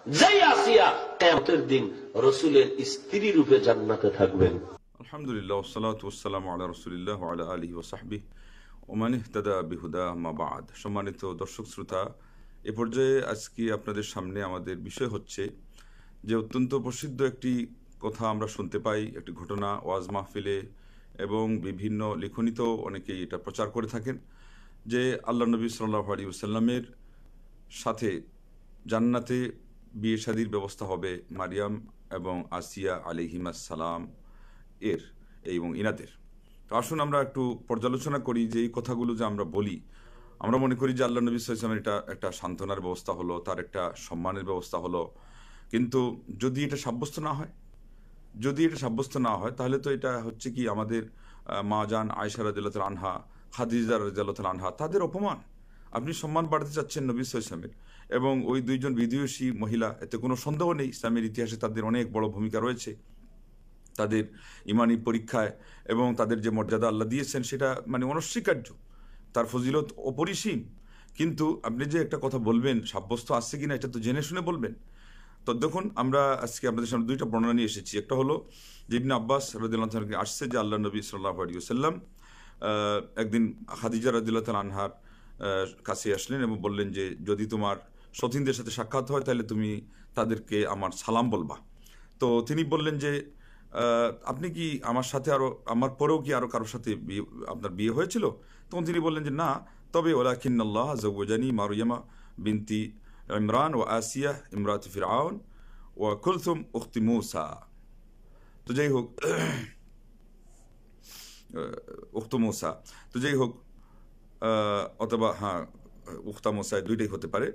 যেই আসিয়া কিয়ামতের দিন রাসূলের স্ত্রী রূপে জান্নাতে থাকবেন। আলহামদুলিল্লাহ ওয়াসসালাতু ওয়াসসালামু আলা রাসূলিল্লাহ ওয়া আলা আলিহি ওয়া সাহবিহি ওয়া মান ইহতাদা বিহুদা মা বা'দ। সম্মানিত দর্শক শ্রোতা, এ পর্যায়ে আজকে আপনাদের সামনে আমাদের বিষয় হচ্ছে যে অত্যন্ত প্রসিদ্ধ একটি কথা আমরা শুনতে পাই, একটি ঘটনা ওয়াজ মাহফিলে এবং বিভিন্ন লেখনীতেও অনেকেই এটা প্রচার করে থাকেন যে আল্লাহ নবী সাল্লাল্লাহু আলাইহি ওয়াসাল্লামের সাথে জান্নাতে বিয়ে শাদীর ব্যবস্থা হবে মারিয়াম এবং আসিয়া আলাইহিমাস সালাম এর এবং ইনাদের। তো আসুন আমরা একটু পর্যালোচনা করি যে এই কথাগুলো যে আমরা বলি, আমরা মনে করি যে আল্লাহ নবী সাল্লাল্লাহু আলাইহি ওয়াসাল্লামের এটা একটা সান্ত্বনার ব্যবস্থা হলো, তার একটা সম্মানের ব্যবস্থা হলো, কিন্তু যদি এটা সাব্যস্ত না হয় তাহলে তো এটা হচ্ছে কি আমাদের মা জান আয়েশা রাদিয়াল্লাহু আনহা, খাদিজা রাদিয়াল্লাহু আনহা, তাদের অপমান। আপনি সম্মান বাড়াতে চাচ্ছেন নবী সাল্লাল্লাহু আলাইহি ওয়াসাল্লামের, এবং ওই দুইজন বিদুষী মহিলা, এতে কোনো সন্দেহ নেই ইসলামের ইতিহাসে তাদের অনেক বড় ভূমিকা রয়েছে। তাদের ইমানি পরীক্ষায় এবং তাদের যে মর্যাদা আল্লাহ দিয়েছেন সেটা মানে অনস্বীকার্য, তার ফজিলত অপরিসীম। কিন্তু আপনি যে একটা কথা বলবেন সাব্যস্ত আসছে কিনা এটা তো জেনে শুনে বলবেন। তো দেখুন, আমরা আজকে আপনাদের সামনে দুইটা বর্ণনা নিয়ে এসেছি। একটা হলো যে ইবনে আব্বাস রাদিয়াল্লাহু আনহু আসছে যে আল্লাহ নবী সাল্লাল্লাহু আলাইহি ওয়াসাল্লাম একদিন খাদিজা রাদিয়াল্লাহু আনহার কাছে আসলেন এবং বললেন যে যদি তোমার সতীনদের সাথে সাক্ষাৎ হয় তাহলে তুমি তাদেরকে আমার সালাম বলবা। তো তিনি বললেন যে আপনি কি আমার সাথে আরো, আমার পরেও কি আরো কারোর সাথে আপনার বিয়ে হয়েছিল? তখন তিনি বললেন যে না, তবে ওয়ালাকিন্নাল্লাহ যাওয়াজানি মারইয়ামা বিনতি ইমরান ও আসিয়া ইমরাত ফিরআউন ও কুলথুম উখতি মূসা। তো যাই হোক, উখতু মূসা, তো যাই হোক, অথবা হ্যাঁ উখতা মূসা দুইটাই হতে পারে,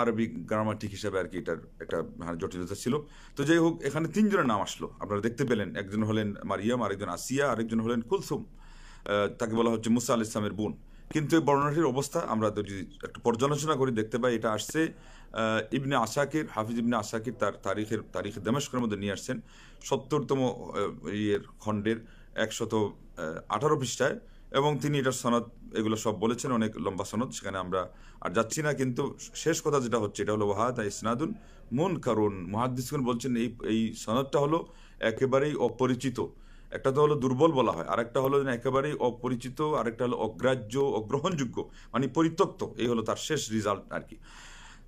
আরবি গ্রামাটিক হিসাবে আর কি এটার একটা জটিলতা ছিল। তো যাই হোক, এখানে তিনজনের নাম আসলো, আপনারা দেখতে পেলেন। একজন হলেন মারিয়াম, আরেকজন আসিয়া, আরেকজন হলেন কুলসুম, তাকে বলা হচ্ছে মুসা আলাইহিস সালামের বোন। কিন্তু এই বর্ণনাটির অবস্থা আমরা যদি একটু পর্যালোচনা করে দেখতে পাই, এটা আসছে ইবনে আসাকির, হাফিজ ইবনে আসাকির তার তারিখে দামেস্কের মধ্যে নিয়ে আসছেন 70তম খণ্ডের 118 পৃষ্ঠায়, এবং তিনি এটার সনদ এগুলো সব বলেছেন, অনেক লম্বা সনদ, সেখানে আমরা আর যাচ্ছি না। কিন্তু শেষ কথা যেটা হচ্ছে এটা হলো ওয়াহাদা ইসনাদুন মুনকারুন। মুহাদ্দিসগণ বলছেন এই সনদটা হলো একেবারেই অপরিচিত। একটা তো হলো দুর্বল বলা হয়, আরেকটা হলো একেবারেই অপরিচিত, আরেকটা হলো অগ্রাহ্য, অগ্রহণযোগ্য, মানে পরিত্যক্ত। এই হলো তার শেষ রেজাল্ট আর কি।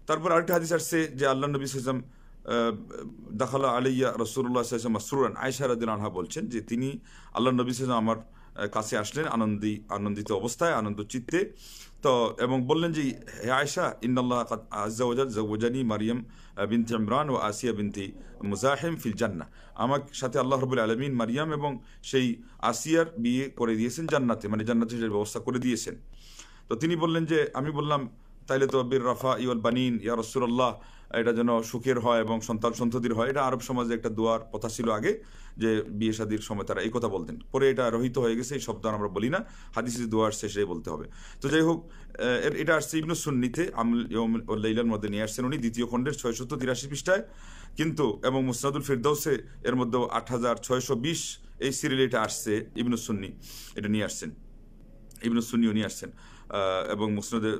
তারপর আরেকটা হাদিস আসছে যে আল্লাহ নবী সাল্লাল্লাহু আলাইহি ওয়াসাল্লাম দাখালা আলাইয়া রাসূলুল্লাহ সাল্লাল্লাহু আলাইহি ওয়াসাল্লাম মাসরুরান, আয়েশা রাদিয়াল্লাহু আনহা বলছেন যে তিনি আল্লাহ নবী সাল্লাল্লাহু আলাইহি ওয়াসাল্লাম আমার কাছে আসলেন আনন্দিত অবস্থায়, আনন্দ চিত্তে। তো এবং বললেন যে হে আয়েশা, ইন্নাল্লাহ কাদ আযজা ওয়া জাল যাওয়াজানি মারিয়াম বিনতি ইমরান ও আসিয়া বিনতি মুজাহিম ফিল জান্নাহ। আমার সাথে আল্লাহ রাব্বুল আলামিন মারিয়াম এবং সেই আসিয়ার বিয়ে করে দিয়েছেন জান্নাতে, মানে জান্নাতে ব্যবস্থা করে দিয়েছেন। তো তিনি বললেন যে, আমি বললাম তাইলে তো বীর রাফা ইউল বানিন ইয়া রাসূলুল্লাহ, এটা যেন সুখের হয় এবং সন্তান সন্ততির হয়। এটা আরব সমাজে একটা দোয়ার কথা ছিল আগে, যে বিয়ে শাদীর সময় তারা এই কথা বলতেন। পরে এটা রহিত হয়ে গেছে, এই শব্দ আমরা বলি না, হাদিসে দোয়ার শেষে বলতে হবে। তো যাই হোক, এটা আসছে ইবনু সুন্নিতে আমল ইয়ৌম ওয়াল লাইলার মধ্যে নিয়ে আসছেন উনি, দ্বিতীয় খণ্ডের 683 পৃষ্ঠায়। কিন্তু এবং মুসনাদুল ফিরদাউসে এর মধ্যে 8620 এই সিরিয়ালে এটা আসছে, ইবনু সুন্নি এটা নিয়ে আসছেন, ইবনু সুন্নিও নিয়ে আসছেন, এবং মুসনাদে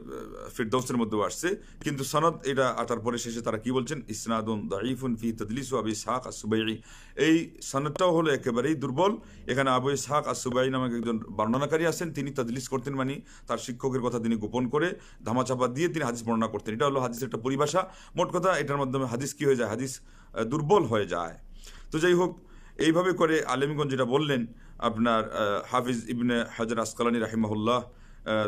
ফিরদাউসের মধ্যেও আসছে। কিন্তু সনদ এটা তারপরে শেষে তারা কি বলছেন, ইসনাদুন দাঈফুন ফি তাদলিস আবি ইসহাক আস-সুবাইঈ। এই সনদটাও হলো একেবারেই দুর্বল। এখানে আবু ইসহাক আস-সুবাইঈ নামক একজন বর্ণনাকারী আছেন, তিনি তাদলিস করতেন, মানে তার শিক্ষকের কথা তিনি গোপন করে ধামাচাপা দিয়ে তিনি হাদিস বর্ণনা করতেন। এটা হলো হাদিসের একটা পরিভাষা। মোট কথা, এটার মাধ্যমে হাদিস কি হয়ে যায়, হাদিস দুর্বল হয়ে যায়। তো যাই হোক, এইভাবে করে আলেমগঞ্জ যেটা বললেন, আপনার হাফিজ ইবনে হাজার আসকালানী রাহিমাহুল্লাহ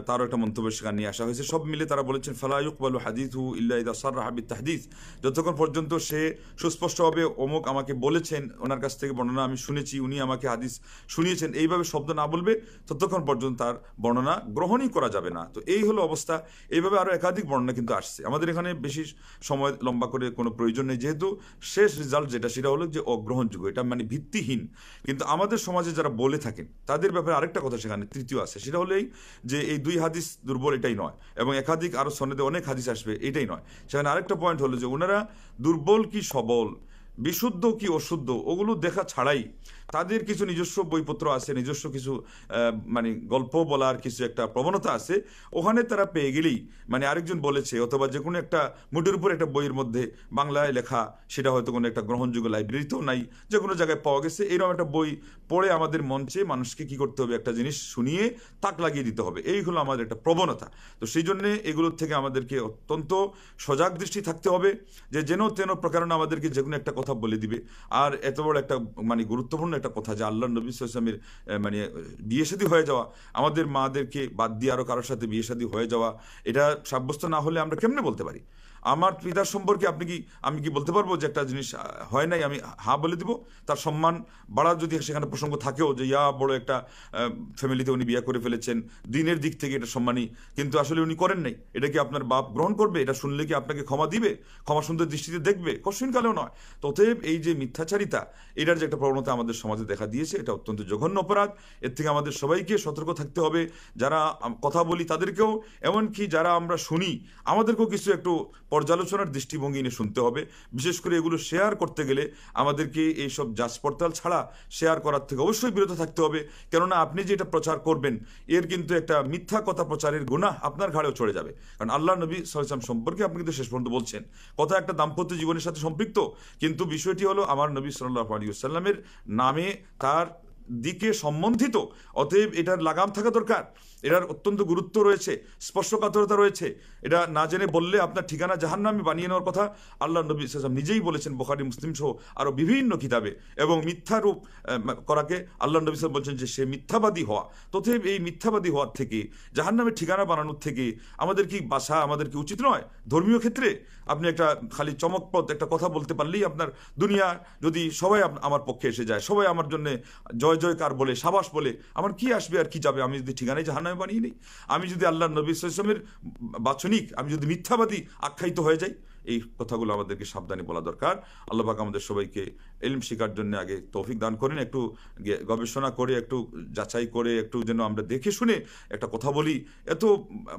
তারও একটা মন্তব্য সেখানে নিয়ে আসা হয়েছে। সব মিলে তারা বলেছেন ফালা ইউকবালু হাদিসহু ইল্লা ইযা সাররাহা বিত-তাহদীস, যতক্ষণ পর্যন্ত সে সুস্পষ্টভাবে অমুক আমাকে বলেছেন, ওনার কাছ থেকে বর্ণনা আমি শুনেছি, উনি আমাকে হাদিস শুনিয়েছেন, এইভাবে শব্দ না বলবে ততক্ষণ পর্যন্ত তার বর্ণনা গ্রহণই করা যাবে না। তো এই হলো অবস্থা। এইভাবে আরও একাধিক বর্ণনা কিন্তু আসছে। আমাদের এখানে বেশি সময় লম্বা করে কোনো প্রয়োজন নেই, যেহেতু শেষ রেজাল্ট যেটা সেটা হলো যে অগ্রহণযোগ্য, এটা মানে ভিত্তিহীন। কিন্তু আমাদের সমাজে যারা বলে থাকেন তাদের ব্যাপারে আরেকটা কথা সেখানে তৃতীয় আছে, সেটা হলেই যে এই দুই হাদিস দুর্বল এটাই নয়, এবং একাধিক আরো সনদে অনেক হাদিস আসবে এটাই নয়। সেখানে আরেকটা পয়েন্ট হলো যে ওনারা দুর্বল কি সবল, বিশুদ্ধ কি অশুদ্ধ, ওগুলো দেখা ছাড়াই তাদের কিছু নিজস্ব বইপত্র আছে, নিজস্ব কিছু মানে গল্প বলার কিছু একটা প্রবণতা আছে, ওখানে তারা পেয়ে গেলেই মানে আরেকজন বলেছে অথবা যে কোনো একটা মুটের উপর একটা বইয়ের মধ্যে বাংলায় লেখা, সেটা হয়তো কোনো একটা গ্রহণযোগ্য লাইব্রেরিতেও নাই, যে কোনো জায়গায় পাওয়া গেছে, এরকম একটা বই পড়ে আমাদের মঞ্চে মানুষকে কি করতে হবে, একটা জিনিস শুনিয়ে তাক লাগিয়ে দিতে হবে, এই হলো আমাদের একটা প্রবণতা। তো সেই জন্যে এগুলোর থেকে আমাদেরকে অত্যন্ত সজাগ দৃষ্টি থাকতে হবে, যে যেন তেন প্রকারণে আমাদেরকে যে কোনো একটা কথা বলে দিবে। আর এত বড় একটা মানে গুরুত্বপূর্ণ একটা কথা যে আল্লাহ নবী সাল্লাল্লাহু আলাইহি ওয়াসাল্লামের মানে বিয়ে শাদী হয়ে যাওয়া, আমাদের মাদেরকে বাদ দিয়ে আরো কারোর সাথে বিয়ে শাদী হয়ে যাওয়া, এটা সাব্যস্ত না হলে আমরা কেমনে বলতে পারি? আমার পিতার সম্পর্কে আমি কি বলতে পারবো যে একটা জিনিস হয় নাই, আমি হ্যাঁ বলে দিব? তার সম্মান বাড়ার যদি সেখানে প্রসঙ্গ থাকেও যে ইয়া বড় একটা ফ্যামিলিতে উনি বিয়ে করে ফেলেছেন, দিনের দিক থেকে এটা সম্মানী, কিন্তু আসলে উনি করেন নাই, এটা কি আপনার বাপ গ্রহণ করবে? এটা শুনলে কি আপনাকে ক্ষমা দিবে, ক্ষমা সুন্দর দৃষ্টিতে দেখবে? কশিনকালেও নয়। ততএব এই যে মিথ্যাচারিতা, এটার যে একটা প্রবণতা আমাদের সমাজে দেখা দিয়েছে, এটা অত্যন্ত জঘন্য অপরাধ। এর থেকে আমাদের সবাইকে সতর্ক থাকতে হবে, যারা কথা বলি তাদেরকেও, এমনকি যারা আমরা শুনি আমাদেরকেও কিছু একটু পর্যালোচনার দৃষ্টিভঙ্গি নিয়ে শুনতে হবে। বিশেষ করে এগুলো শেয়ার করতে গেলে আমাদেরকে এইসব যাচ পড়তাল ছাড়া শেয়ার করার থেকে অবশ্যই বিরত থাকতে হবে, কেননা আপনি যেটা প্রচার করবেন এর কিন্তু একটা মিথ্যা কথা প্রচারের গুনাহ আপনার ঘাড়েও চড়ে যাবে। কারণ আল্লাহ নবী সাল্লাল্লাহু আলাইহি ওয়াসাল্লাম সম্পর্কে আপনি কিন্তু শেষ পর্যন্ত বলছেন কথা একটা দাম্পত্য জীবনের সাথে সম্পৃক্ত, কিন্তু বিষয়টি হলো আমার নবী সাল্লাল্লাহু আলাইহি ওয়াসাল্লামের নামে তার দিকে সম্বন্ধিত, অতএব এটার লাগাম থাকা দরকার, এটার অত্যন্ত গুরুত্ব রয়েছে, স্পর্শকাতরতা রয়েছে। এটা না জেনে বললে আপনার ঠিকানা জাহান্নামে বানিয়ে নেওয়ার কথা আল্লাহ নবী সাল্লাল্লাহু আলাইহি ওয়াসাল্লাম নিজেই বলেছেন বুখারী মুসলিম সহ আরো বিভিন্ন কিতাবে। এবং মিথ্যা রূপ করাকে আল্লাহ নবী সাল্লাল্লাহু আলাইহি ওয়াসাল্লাম বলছেন যে সে মিথ্যাবাদী হওয়া। তথেব এই মিথ্যাবাদী হওয়ার থেকে, জাহান্নামের ঠিকানা বানানোর থেকে আমাদের কি বাসা, আমাদের কি উচিত নয়? ধর্মীয় ক্ষেত্রে আপনি একটা খালি চমকপ্রদ একটা কথা বলতে পারলেই আপনার দুনিয়া যদি সবাই আমার পক্ষে এসে যায়, সবাই আমার জন্য জয় জয়কার বলে, সাবাস বলে, আমার কি আসবে আর কি যাবে? আমি যদি ঠিকানায় জাহান্নামে বানিয়ে নিই, আমি যদি আল্লাহ নবী সাল্লাল্লাহু আলাইহি ওয়াসাল্লামের বাচনিক, আমি যদি মিথ্যাবাদী আখ্যায়িত হয়ে যাই, এই কথাগুলো আমাদেরকে সাবধানে বলা দরকার। আল্লাহ পাক আমাদের সবাইকে ইলম শেখার জন্য আগে তৌফিক দান করেন, একটু গবেষণা করে, একটু যাচাই করে, একটু যেন আমরা দেখে শুনে একটা কথা বলি। এত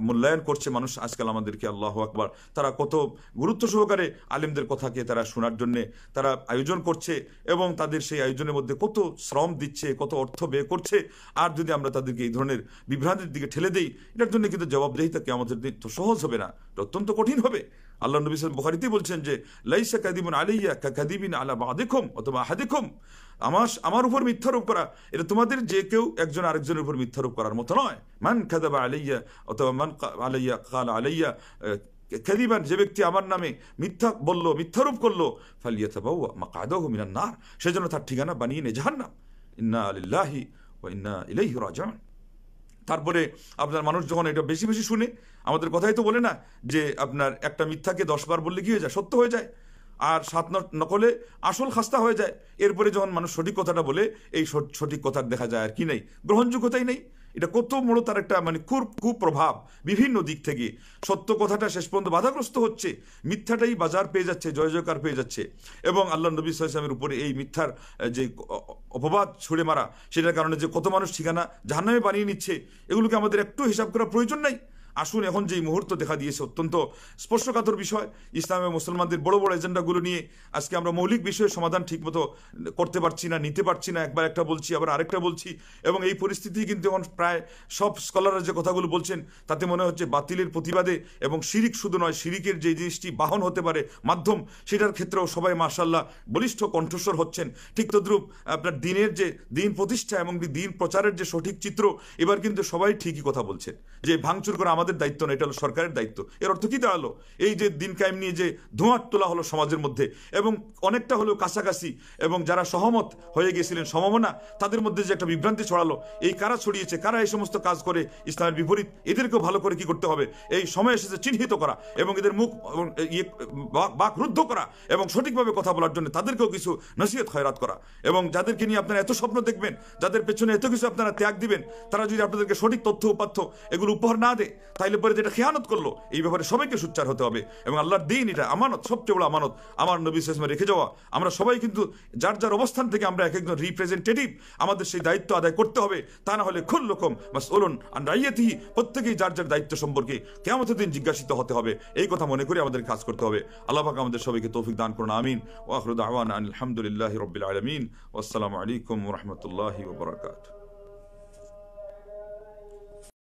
মূল্যায়ন করছে মানুষ আজকাল আমাদেরকে, আল্লাহু আকবার, তারা কত গুরুত্ব সহকারে আলেমদের কথাকে তারা শোনার জন্যে তারা আয়োজন করছে, এবং তাদের সেই আয়োজনের মধ্যে কত শ্রম দিচ্ছে, কত অর্থ ব্যয় করছে। আর যদি আমরা তাদেরকে এই ধরনের বিভ্রান্তির দিকে ঠেলে দেই, এটার জন্য কিন্তু জবাবদেহিতা কিয়ামতের দিন তো সহজ হবে না, অত্যন্ত কঠিন হবে। আল্লাহ নবী সাল্লাল্লাহু বুখারীতে বলছেন যে লাইসা কাযিবুন আলাইয়া কাযিবিন আলা বাদিকুম অথবা আহাদিকুম, আমার উপর মিথ্যারোপ করা এটা তোমাদের যে কেউ একজন আরেকজনের উপর মিথ্যারোপ করার মতো নয়। মান কাযাবা আলাইয়া অথবা মান আলাইয়া ক্বালা আলাইয়া কাযিবান, যে ব্যক্তি আমার নামে মিথ্যা বললো, মিথ্যারোপ করলো, ফালিয়াতাবাওয়া মাকআদাহু মিনান নার, সেজন্য তার ঠিকানা বানিয়ে নে জাহান্নাম। ইন্না লিল্লাহি ওয়া ইন্না ইলাইহি রাজিউন। তারপরে আপনার মানুষ যখন এটা বেশি বেশি শুনে, আমাদের কথাই তো বলে না যে আপনার একটা মিথ্যাকে 10 বার বললে কি হয়ে যায়, সত্য হয়ে যায়, আর 7 নকলে আসল খাস্তা হয়ে যায়। এরপরে যখন মানুষ সঠিক কথাটা বলে, এই সঠিক কথার দেখা যায় আর কি নেই, গ্রহণযোগ্যতাই নেই। এটা কত বড় তার একটা মানে কুপ্রভাব বিভিন্ন দিক থেকে। সত্য কথাটা শেষ পর্যন্ত বাধাগ্রস্ত হচ্ছে, মিথ্যাটাই বাজার পেয়ে যাচ্ছে, জয় জয়কার পেয়ে যাচ্ছে। এবং আল্লাহ নবী সাল্লাল্লাহু আলাইহি ওয়াসাল্লামের উপরে এই মিথ্যার যে অপবাদ ছুড়ে মারা, সেটার কারণে যে কত মানুষ ঠিকানা জাহান্নামে বানিয়ে নিচ্ছে, এগুলোকে আমাদের একটু হিসাব করার প্রয়োজন নাই? আসুন, এখন যে মুহূর্ত দেখা দিয়েছে অত্যন্ত স্পর্শকাতর বিষয়, ইসলামে মুসলমানদের বড় বড় এজেন্ডাগুলো নিয়ে আজকে আমরা মৌলিক বিষয়ের সমাধান ঠিকমতো করতে পারছি না, নিতে পারছি না, একবার একটা বলছি আবার আরেকটা বলছি। এবং এই পরিস্থিতি কিন্তু এখন প্রায় সব স্কলাররা যে কথাগুলো বলছেন তাতে মনে হচ্ছে বাতিলের প্রতিবাদে, এবং শিরিক শুধু নয়, শিরিকের যে জিনিসটি বাহন হতে পারে মাধ্যম, সেটার ক্ষেত্রেও সবাই মাশাআল্লাহ বলিষ্ঠ কণ্ঠস্বর হচ্ছেন। ঠিক তদ্রূপ আপনার দিনের যে দিন প্রতিষ্ঠা এবং দিন প্রচারের যে সঠিক চিত্র, এবার কিন্তু সবাই ঠিকই কথা বলছেন যে ভাঙচুর করা আমাদের দায়িত্ব না, এটা হলো সরকারের দায়িত্ব। এর অর্থ কি দাঁড়ালো? এই যে দিন কায়েম নিয়ে যে ধোঁয়ার তোলা হলো সমাজের মধ্যে, এবং অনেকটা হলেও কাছাকাছি, এবং যারা সহমত হয়ে গেছিলেন সমমনা, তাদের মধ্যে যে একটা বিভ্রান্তি ছড়ালো, এই কারা ছড়িয়েছে, কারা এই সমস্ত কাজ করে ইসলামের বিপরীত, এদেরকেও ভালো করে কি করতে হবে, এই সময় এসেছে চিহ্নিত করা, এবং এদের মুখ বাক রুদ্ধ করা, এবং সঠিকভাবে কথা বলার জন্য তাদেরকেও কিছু নসিহত খয়রাত করা। এবং যাদেরকে নিয়ে আপনারা এত স্বপ্ন দেখবেন, যাদের পেছনে এত কিছু আপনারা ত্যাগ দিবেন, তারা যদি আপনাদেরকে সঠিক তথ্য উপাত্য এগুলো উপহার না দেয়, তাইলে পরে যেটা খেয়ানত করলো এই ব্যাপারে সবাইকে সোচ্চার হতে হবে। এবং আল্লাহর দিন এটা আমানত, সবচেয়ে বড় আমানত আমার নবী সাল্লাল্লাহু আলাইহি ওয়াসাল্লাম রেখে যাওয়া। আমরা সবাই কিন্তু যার যার অবস্থান থেকে আমরা এক একজন রিপ্রেজেন্টেটিভ, আমাদের সেই দায়িত্ব আদায় করতে হবে। তা না হলে কুল্লুকুম মাসউলুন আন রাইয়াতিহি, প্রত্যেকেই যার যার দায়িত্ব সম্পর্কে কিয়ামতের দিন জিজ্ঞাসিত হতে হবে। এই কথা মনে করে আমাদের কাজ করতে হবে। আল্লাহ পাক আমাদের সবাইকে তৌফিক দান করুন, আমিন। ওয়া আখিরু দাওয়ানা আলহামদুলিল্লাহি রাব্বিল আলামিন। ওয়াসসালামু আলাইকুম ওয়া রাহমাতুল্লাহি ওয়া বারাকাতুহু।